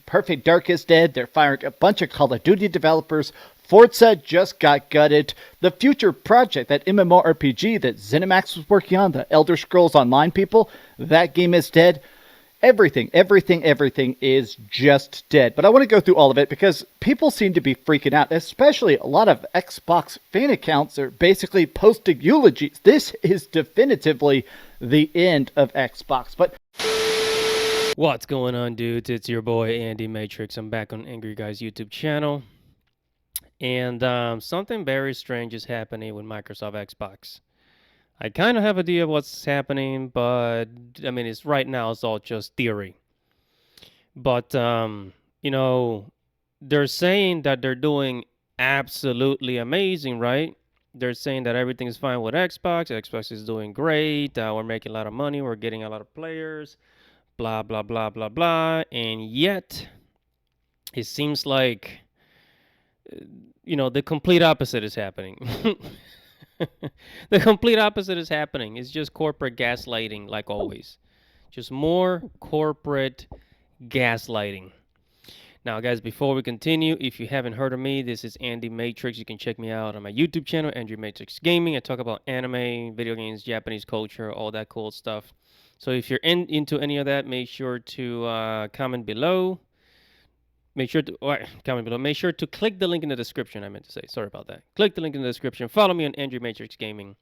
Perfect Dark is dead. They're firing a bunch of Call of Duty developers. Forza just got gutted. The future project, that MMORPG that ZeniMax was working on, the Elder Scrolls Online people, that game is dead. Everything is just dead. But I want to go through all of it because people seem to be freaking out, especially a lot of Xbox fan accounts are basically posting eulogies. This is definitively the end of Xbox. But what's going on, dudes? It's your boy Andy Matrix. I'm back on Angry Guys YouTube channel. And something very strange is happening with Microsoft Xbox. I kind of have an idea of what's happening, but I mean, it's right now it's all just theory. But you know, they're saying that they're doing absolutely amazing, right? They're saying that everything's fine with Xbox. Xbox is doing great. We're making a lot of money. We're getting a lot of players. Blah blah blah blah blah. And yet, it seems like the complete opposite is happening. The complete opposite is happening. It's just corporate gaslighting, like always. Just more corporate gaslighting. Now, guys, before we continue, if you haven't heard of me, this is Andy Matrix. You can check me out on my YouTube channel, Andrew Matrix Gaming. I talk about anime, video games, Japanese culture, all that cool stuff. So if you're into any of that, make sure to comment below. Make sure to comment below. Make sure to click the link in the description. I meant to say. Sorry about that. Click the link in the description. Follow me on Andrew Matrix Gaming.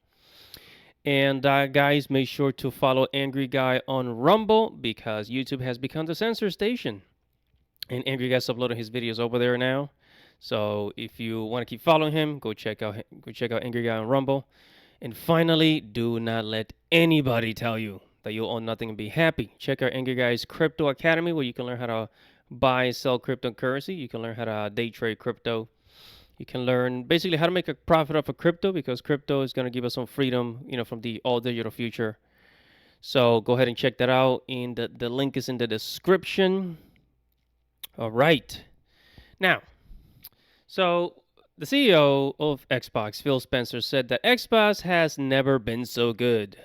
And guys, make sure to follow Angry Guy on Rumble because YouTube has become the censor station. And Angry Guy's uploading his videos over there now. So if you want to keep following him, go check out Angry Guy on Rumble. And finally, do not let anybody tell you that you'll own nothing and be happy. Check out Angry Guy's Crypto Academy where you can learn how to buy and sell cryptocurrency. You can learn how to day trade crypto. You can learn basically how to make a profit off of crypto because crypto is going to give us some freedom, from the all digital future. So go ahead and check that out. And the link is in the description. All right. Now, so the CEO of Xbox, Phil Spencer, said that Xbox has never been so good.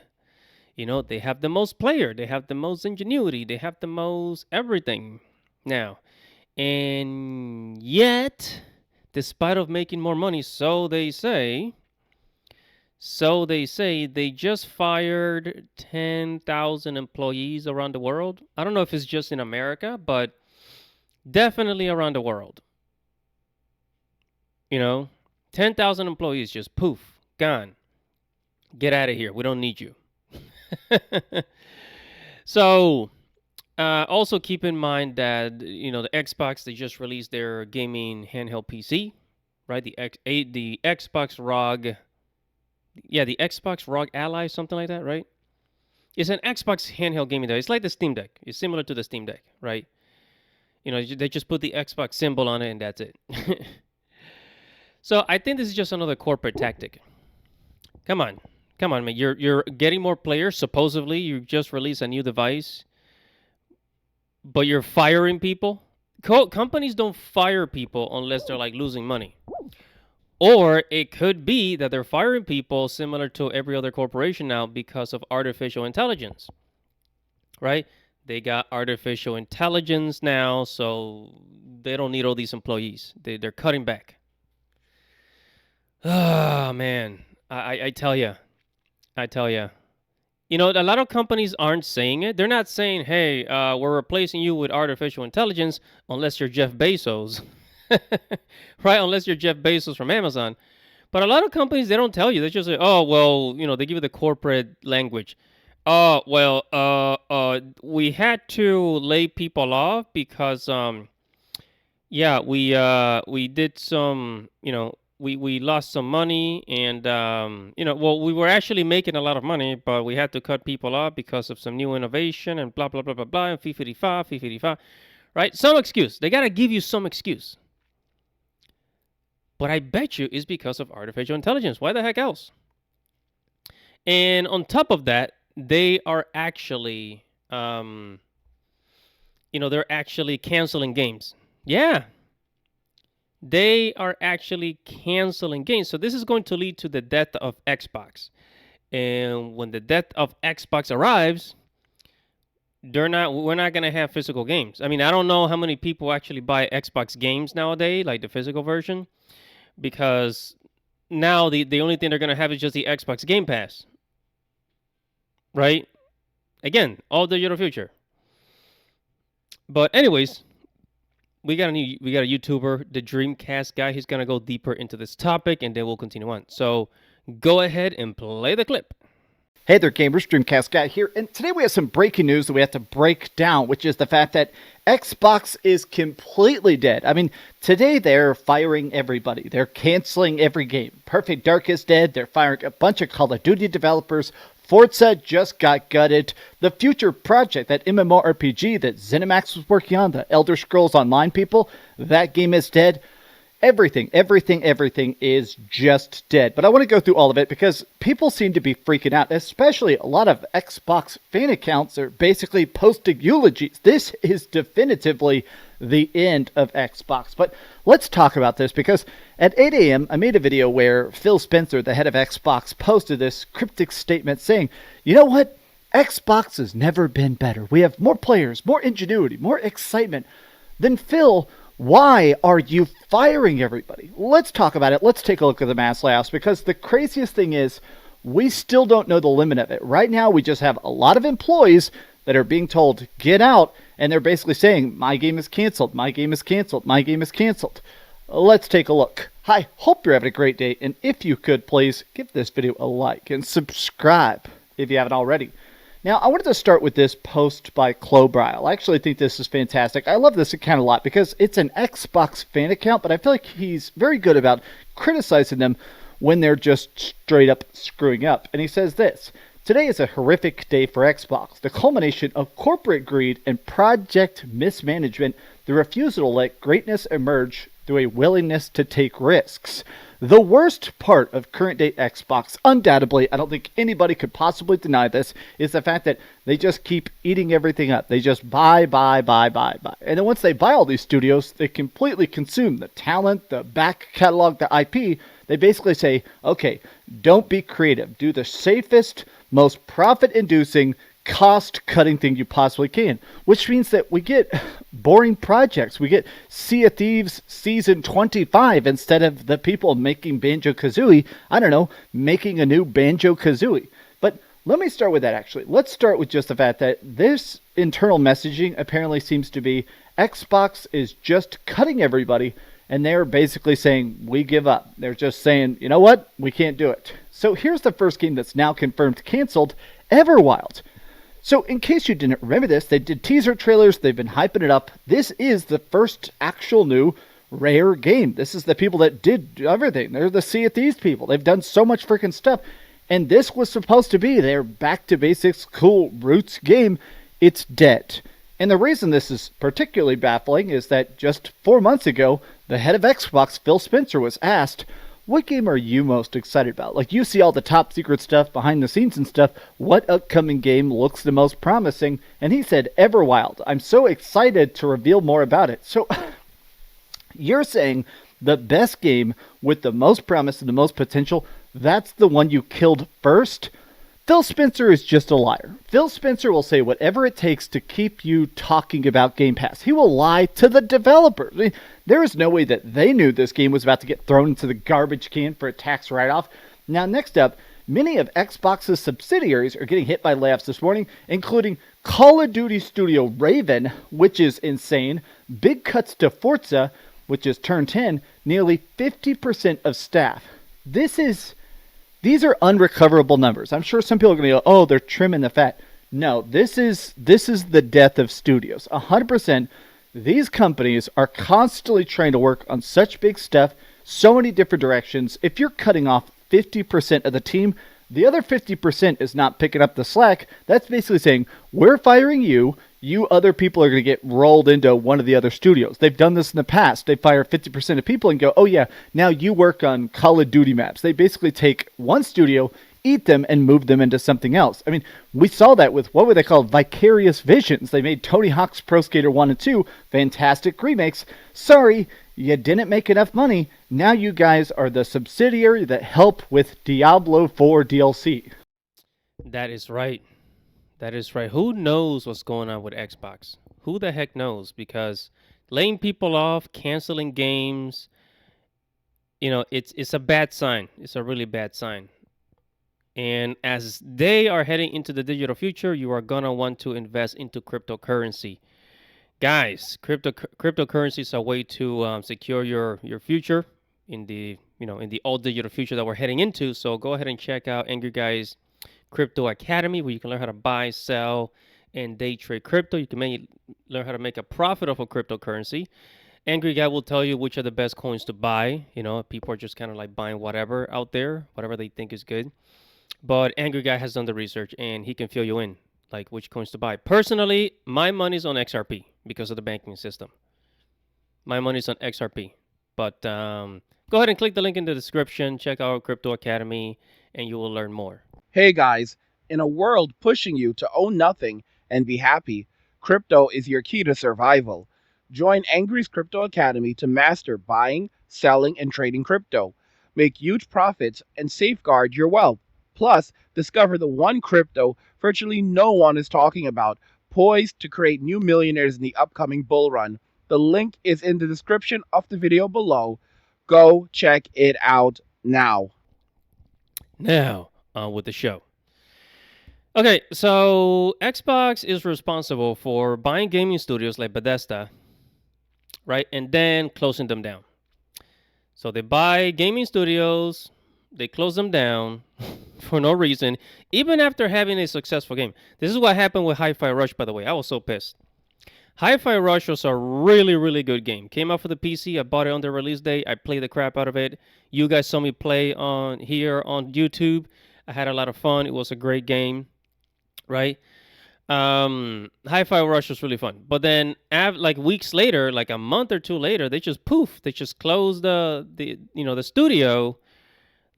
They have the most player. They have the most ingenuity. They have the most everything. Now, and yet, despite of making more money, so they say, they just fired 10,000 employees around the world. I don't know if it's just in America, but definitely around the world. 10,000 employees just poof, gone. Get out of here. We don't need you. So, also keep in mind that, the Xbox, they just released their gaming handheld PC, right? The Xbox ROG, the Xbox ROG Ally, something like that, right? It's an Xbox handheld gaming device. It's like the Steam Deck. It's similar to the Steam Deck, right? They just put the Xbox symbol on it and that's it. So I think this is just another corporate tactic. Come on, man. You're getting more players. Supposedly, you just released a new device, but you're firing people. Companies don't fire people unless they're like losing money. Or it could be that they're firing people similar to every other corporation now because of artificial intelligence, right? They got artificial intelligence now, so they don't need all these employees. They're cutting back. Oh, man. I tell you. A lot of companies aren't saying it. They're not saying, hey, we're replacing you with artificial intelligence unless you're Jeff Bezos. Right? Unless you're Jeff Bezos from Amazon. But a lot of companies, they don't tell you. They just say, oh, well, they give you the corporate language. Oh, well, we had to lay people off because, we did some, we lost some money and, we were actually making a lot of money, but we had to cut people off because of some new innovation and blah, blah, blah, blah, blah, and fee 55, right? Some excuse. They got to give you some excuse. But I bet you it's because of artificial intelligence. Why the heck else? And on top of that, they are actually, they're actually canceling games. Yeah. They are actually canceling games. So this is going to lead to the death of Xbox. And when the death of Xbox arrives, We're not gonna have physical games. I mean, I don't know how many people actually buy Xbox games nowadays, like the physical version, because now the only thing they're gonna have is just the Xbox Game Pass, right? Again, all digital future. But anyways, we got a YouTuber, the Dreamcast guy. He's gonna go deeper into this topic, and then we'll continue on. So go ahead and play the clip. Hey there, gamers. Dreamcast Guy here, and today we have some breaking news that we have to break down, which is the fact that Xbox is completely dead. I mean, today they're firing everybody. They're canceling every game. Perfect Dark is dead. They're firing a bunch of Call of Duty developers. Forza just got gutted. The future project, that MMORPG that ZeniMax was working on, the Elder Scrolls Online people, that game is dead. Everything is just dead. But I want to go through all of it because people seem to be freaking out, especially a lot of Xbox fan accounts are basically posting eulogies. This is definitively the end of Xbox. But let's talk about this because at 8 a.m. I made a video where Phil Spencer, the head of Xbox, posted this cryptic statement saying, you know what? Xbox has never been better. We have more players, more ingenuity, more excitement. Then Phil, why are you firing everybody? Let's talk about it. Let's take a look at the mass layoffs because the craziest thing is we still don't know the limit of it. Right now, we just have a lot of employees that are being told, get out, and they're basically saying, my game is canceled, my game is canceled, my game is canceled. Let's take a look. Hi, hope you're having a great day, and if you could, please give this video a like and subscribe if you haven't already. Now, I wanted to start with this post by Clobrile. I actually think this is fantastic. I love this account a lot because it's an Xbox fan account, but I feel like he's very good about criticizing them when they're just straight up screwing up. And he says this, today is a horrific day for Xbox, the culmination of corporate greed and project mismanagement, the refusal to let greatness emerge through a willingness to take risks. The worst part of current day Xbox, undoubtedly, I don't think anybody could possibly deny this, is the fact that they just keep eating everything up. They just buy. And then once they buy all these studios, they completely consume the talent, the back catalog, the IP. They basically say, okay, don't be creative. Do the safest, most profit-inducing, cost-cutting thing you possibly can, which means that we get boring projects. We get Sea of Thieves Season 25 instead of the people making Banjo-Kazooie, I don't know, making a new Banjo-Kazooie. But let me start with that, actually. Let's start with just the fact that this internal messaging apparently seems to be Xbox is just cutting everybody, and they're basically saying, we give up. They're just saying, you know what? We can't do it. So here's the first game that's now confirmed canceled, Everwild. So in case you didn't remember this, they did teaser trailers, they've been hyping it up. This is the first actual new Rare game. This is the people that did everything. They're the Sea of Thieves people. They've done so much freaking stuff. And this was supposed to be their back to basics, cool roots game. It's dead. And the reason this is particularly baffling is that just 4 months ago, the head of Xbox, Phil Spencer, was asked, what game are you most excited about? Like, you see all the top secret stuff behind the scenes and stuff. What upcoming game looks the most promising? And he said, Everwild. I'm so excited to reveal more about it. So you're saying the best game with the most promise and the most potential, that's the one you killed first? Phil Spencer is just a liar. Phil Spencer will say whatever it takes to keep you talking about Game Pass. He will lie to the developers. I mean, there is no way that they knew this game was about to get thrown into the garbage can for a tax write-off. Now, next up, many of Xbox's subsidiaries are getting hit by layoffs this morning, including Call of Duty studio Raven, which is insane, big cuts to Forza, which is Turn 10, nearly 50% of staff. These are unrecoverable numbers. I'm sure some people are going to go, oh, they're trimming the fat. No, this is the death of studios. 100%. These companies are constantly trying to work on such big stuff, so many different directions. If you're cutting off 50% of the team, the other 50% is not picking up the slack. That's basically saying, we're firing you. You other people are going to get rolled into one of the other studios. They've done this in the past. They fire 50% of people and go, oh yeah, now you work on Call of Duty maps. They basically take one studio, eat them, and move them into something else. I mean, we saw that with, what were they called? Vicarious Visions. They made Tony Hawk's Pro Skater 1 and 2, fantastic remakes. Sorry, you didn't make enough money. Now you guys are the subsidiary that help with Diablo 4 DLC. That is right. That is right. Who knows what's going on with Xbox? Who the heck knows? Because laying people off, canceling games, it's a bad sign. It's a really bad sign. And as they are heading into the digital future, you are gonna want to invest into cryptocurrency. Guys, cryptocurrency is a way to secure your future in the all digital future that we're heading into. So go ahead and check out Angry Guys Crypto Academy, where you can learn how to buy, sell, and day trade crypto. You can learn how to make a profit off of cryptocurrency. Angry Guy will tell you which are the best coins to buy. People are just kind of like buying whatever out there, whatever they think is good. But Angry Guy has done the research and he can fill you in, like which coins to buy. Personally, my money's on XRP because of the banking system. My money's on XRP. But go ahead and click the link in the description. Check out Crypto Academy and you will learn more. Hey guys, in a world pushing you to own nothing and be happy, crypto is your key to survival. Join Angry's Crypto Academy to master buying, selling, and trading crypto. Make huge profits and safeguard your wealth. Plus, discover the one crypto virtually no one is talking about, poised to create new millionaires in the upcoming bull run. The link is in the description of the video below. Go check it out now. Now, on with the show. Okay, so Xbox is responsible for buying gaming studios like Bethesda, right? And then closing them down. So they buy gaming studios, they close them down for no reason, even after having a successful game. This is what happened with Hi-Fi Rush, by the way. I was so pissed. Hi-Fi Rush was a really, really good game. Came out for the PC. I bought it on the release day. I played the crap out of it. You guys saw me play on YouTube. I had a lot of fun. It was a great game, right? Hi-Fi Rush was really fun. But then, like weeks later, like a month or two later, they just closed the studio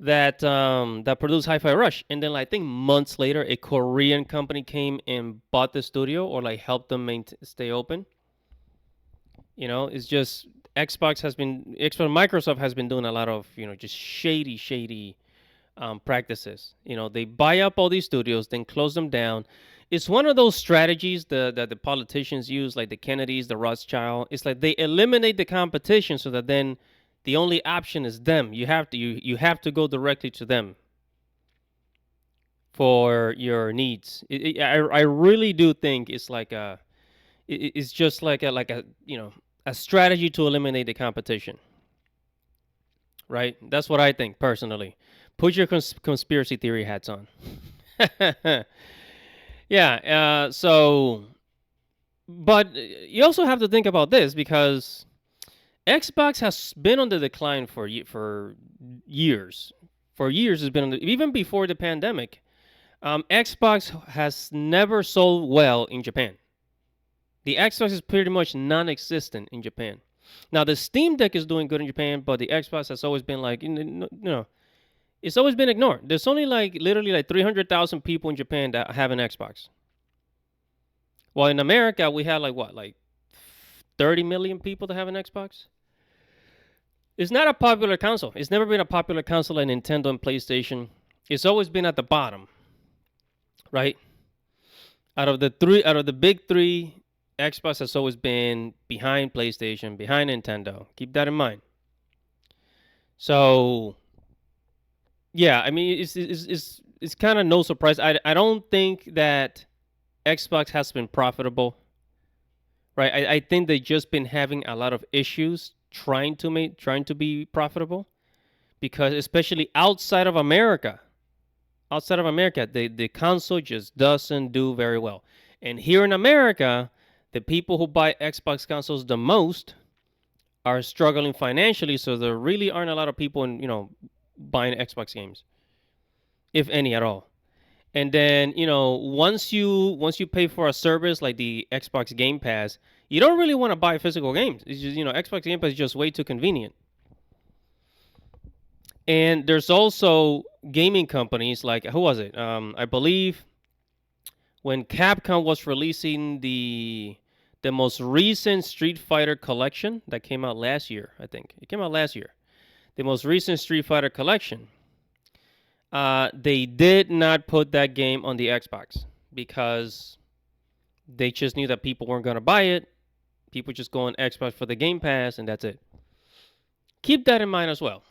that produced Hi-Fi Rush. And then, like, I think months later, a Korean company came and bought the studio or like helped them stay open. It's just Microsoft has been doing a lot of just shady practices. They buy up all these studios, then close them down. It's one of those strategies that the politicians use, like the Kennedys, the Rothschild. It's like they eliminate the competition so that then the only option is them. You have to go directly to them for your needs. I really do think it's just like a strategy to eliminate the competition. Right? That's what I think personally. Put your conspiracy theory hats on. Yeah. But you also have to think about this because Xbox has been on the decline for years. For years, it's been even before the pandemic. Xbox has never sold well in Japan. The Xbox is pretty much non-existent in Japan. Now the Steam Deck is doing good in Japan, but the Xbox has always been it's always been ignored. There's only literally 300,000 people in Japan that have an Xbox. Well, in America, we have 30 million people that have an Xbox. It's not a popular console. It's never been a popular console like Nintendo and PlayStation. It's always been at the bottom, right? Out of the big three, Xbox has always been behind PlayStation, behind Nintendo. Keep that in mind. So, yeah, I mean, it's kind of no surprise. I don't think that Xbox has been profitable, right? I think they've just been having a lot of issues trying to be profitable, because especially outside of America, the console just doesn't do very well. And here in America, the people who buy Xbox consoles the most are struggling financially, so there really aren't a lot of people buying Xbox games, if any at all. And then, once you pay for a service like the Xbox Game Pass, you don't really want to buy physical games. It's just, Xbox Game Pass is just way too convenient. And there's also gaming companies like, who was it? I believe when Capcom was releasing the most recent Street Fighter collection that came out last year, I think. It came out last year. The most recent Street Fighter collection. They did not put that game on the Xbox because they just knew that people weren't going to buy it. People just go on Xbox for the Game Pass, and that's it. Keep that in mind as well.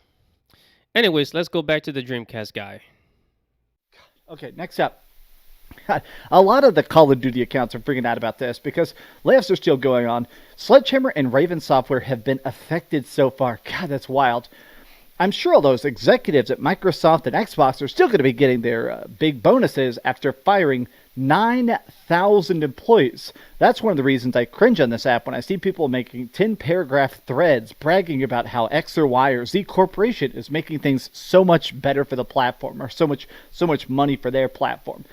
Anyways, let's go back to the Dreamcast guy. Okay, next up. A lot of the Call of Duty accounts are freaking out about this because layoffs are still going on. Sledgehammer and Raven Software have been affected so far. God, that's wild. I'm sure all those executives at Microsoft and Xbox are still going to be getting their big bonuses after firing 9,000 employees. That's one of the reasons I cringe on this app when I see people making 10-paragraph threads bragging about how X or Y or Z corporation is making things so much better for the platform or so much money for their platform.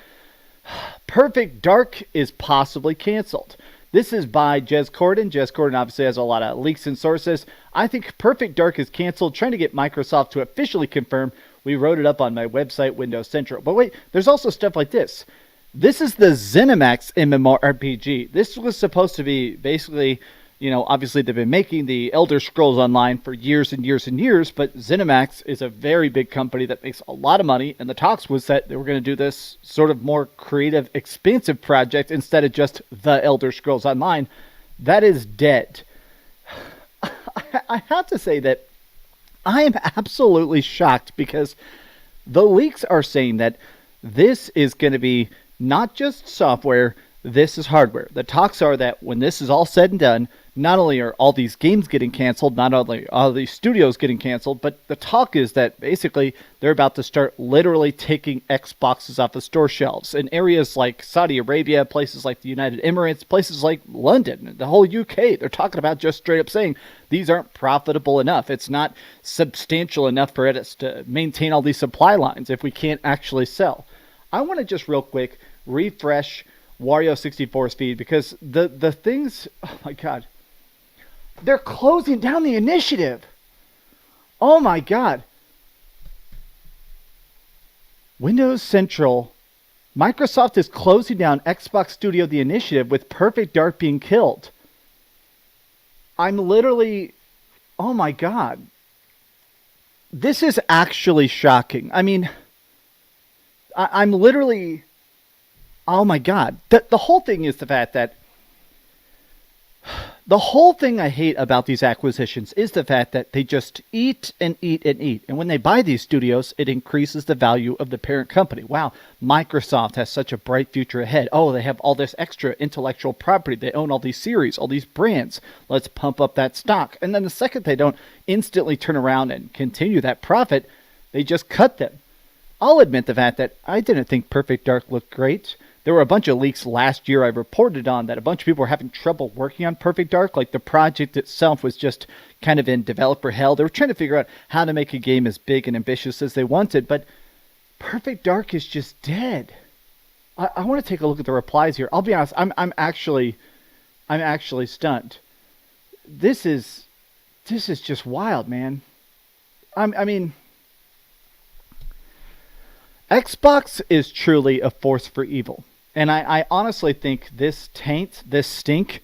Perfect Dark is possibly canceled. This is by Jez Corden. Jez Corden obviously has a lot of leaks and sources. I think Perfect Dark is canceled, trying to get Microsoft to officially confirm. We wrote it up on my website, Windows Central. But wait, there's also stuff like this. This is the ZeniMax MMORPG. This was supposed to be basically, obviously they've been making the Elder Scrolls Online for years and years and years, but ZeniMax is a very big company that makes a lot of money, and the talks was that they were going to do this sort of more creative, expansive project instead of just the Elder Scrolls Online. That is dead. I have to say that I am absolutely shocked because the leaks are saying that this is going to be not just software, this is hardware. The talks are that when this is all said and done, not only are all these games getting canceled, not only are all these studios getting canceled, but the talk is that basically they're about to start literally taking Xboxes off the store shelves in areas like Saudi Arabia, places like the United Emirates, places like London, the whole UK. They're talking about just straight up saying these aren't profitable enough. It's not substantial enough for us to maintain all these supply lines if we can't actually sell. I want to just real quick refresh Wario64's feed because the things, oh my god, they're closing down the initiative. Oh my god. Windows Central, Microsoft is closing down Xbox Studio The Initiative with Perfect Dark being killed. I'm literally, oh my god. This is actually shocking. I mean, I'm literally, oh my god. The whole thing is the fact that the whole thing I hate about these acquisitions is the fact that they just eat and eat and eat. And when they buy these studios, it increases the value of the parent company. Wow, Microsoft has such a bright future ahead. Oh, they have all this extra intellectual property. They own all these series, all these brands. Let's pump up that stock. And then the second they don't instantly turn around and continue that profit, they just cut them. I'll admit the fact that I didn't think Perfect Dark looked great. There were a bunch of leaks last year I reported on that a bunch of people were having trouble working on Perfect Dark. Like the project itself was just kind of in developer hell. They were trying to figure out how to make a game as big and ambitious as they wanted, but Perfect Dark is just dead. I want to take a look at the replies here. I'll be honest, I'm actually stunned. This is just wild, man. I mean, Xbox is truly a force for evil. And I honestly think this taint, this stink,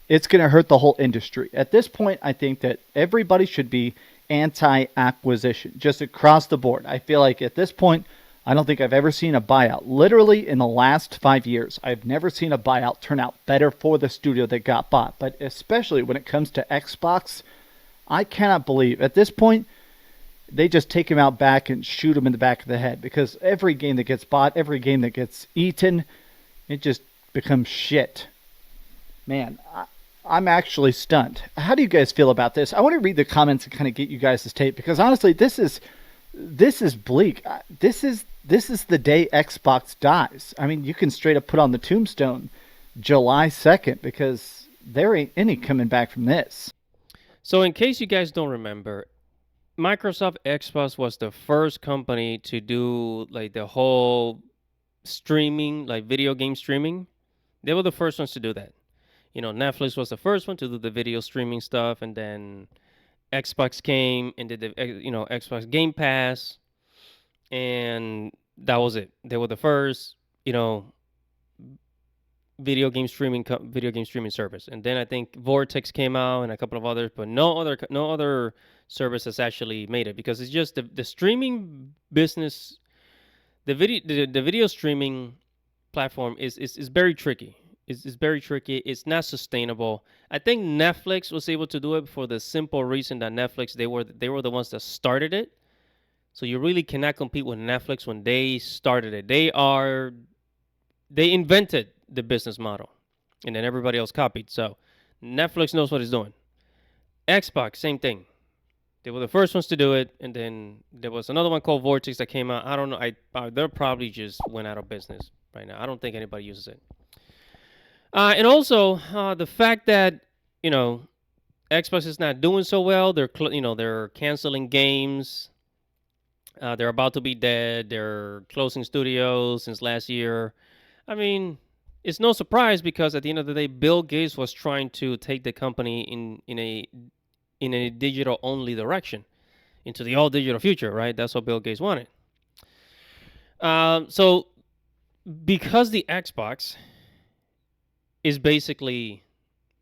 it's going to hurt the whole industry. At this point, I think that everybody should be anti-acquisition, just across the board. I feel like at this point, I don't think I've ever seen a buyout. Literally in the last 5 years, I've never seen a buyout turn out better for the studio that got bought. But especially when it comes to Xbox, I cannot believe at this point, they just take him out back and shoot him in the back of the head. Because every game that gets bought, every game that gets eaten, it just becomes shit. Man, I'm actually stunned. How do you guys feel about this? I want to read the comments and kind of get you guys' take. Because honestly, this is bleak. This is the day Xbox dies. I mean, you can straight up put on the tombstone July 2nd. Because there ain't any coming back from this. So in case you guys don't remember, Microsoft Xbox was the first company to do like the whole streaming, like video game streaming. They were the first ones to do that. You know, Netflix was the first one to do the video streaming stuff, and then Xbox came and did the Xbox Game Pass, and that was it. They were the first, video game streaming service. And then I think Vortex came out and a couple of others, but no other service has actually made it, because it's just the streaming business, the video streaming platform is very tricky. It's very tricky. It's not sustainable. I think Netflix was able to do it for the simple reason that Netflix they were the ones that started it. So you really cannot compete with Netflix when they started it. They invented the business model, and then everybody else copied. So Netflix knows what it's doing. Xbox, same thing. They were the first ones to do it, and then there was another one called Vortex that came out. I don't know. They're probably just went out of business right now. I don't think anybody uses it. And also the fact that you know Xbox is not doing so well. They're canceling games. They're about to be dead. They're closing studios since last year. I mean, it's no surprise because at the end of the day, Bill Gates was trying to take the company in a digital only direction into the all digital future, right? That's what Bill Gates wanted. So because the Xbox is basically,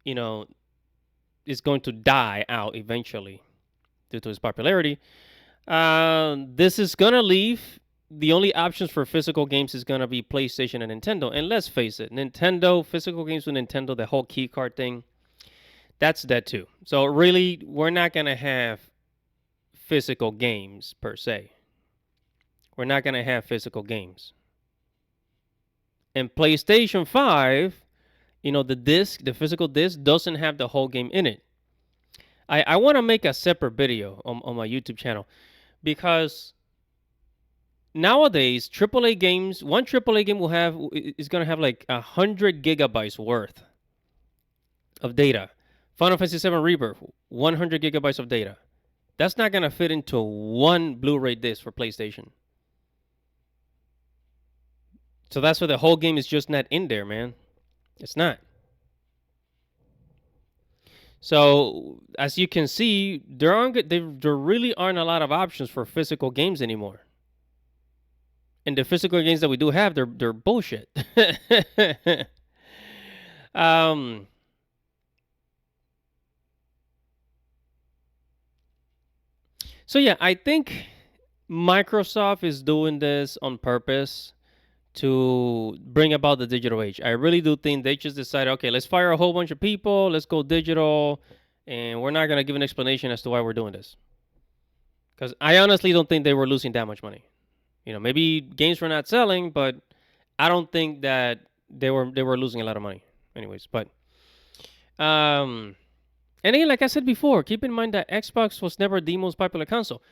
is going to die out eventually due to its popularity, this is going to leave the only options for physical games is going to be PlayStation and Nintendo. And let's face it, physical games with Nintendo, the whole key card thing, that's dead too. So really, we're not going to have physical games per se. We're not going to have physical games. And PlayStation 5, the physical disc doesn't have the whole game in it. I want to make a separate video on my YouTube channel because nowadays AAA games, one AAA game is going to have like 100 gigabytes worth of data. Final Fantasy VII Rebirth, 100 gigabytes of data. That's not going to fit into one Blu-ray disc for PlayStation. So that's why the whole game is just not in there, man. It's not. So as you can see, there really aren't a lot of options for physical games anymore. And the physical games that we do have, they're bullshit. So yeah, I think Microsoft is doing this on purpose to bring about the digital age. I really do think they just decided, okay, let's fire a whole bunch of people, let's go digital, and we're not going to give an explanation as to why we're doing this. Because I honestly don't think they were losing that much money. Maybe games were not selling, but I don't think that they were losing a lot of money. Anyways, but and again, like I said before, keep in mind that Xbox was never the most popular console.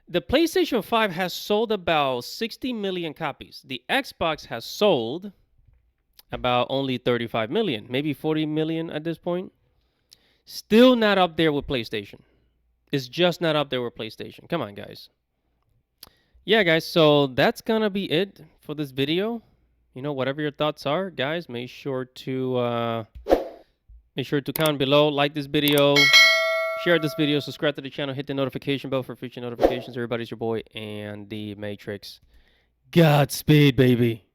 The PlayStation 5 has sold about 60 million copies. The Xbox has sold about only 35 million, maybe 40 million at this point. Still not up there with PlayStation. It's just not up there with PlayStation. Come on, guys. Yeah, guys, so that's going to be it for this video. Whatever your thoughts are, guys, make sure to comment below, like this video, share this video, subscribe to the channel, hit the notification bell for future notifications. Everybody's your boy, Andy Matrix. Godspeed, baby.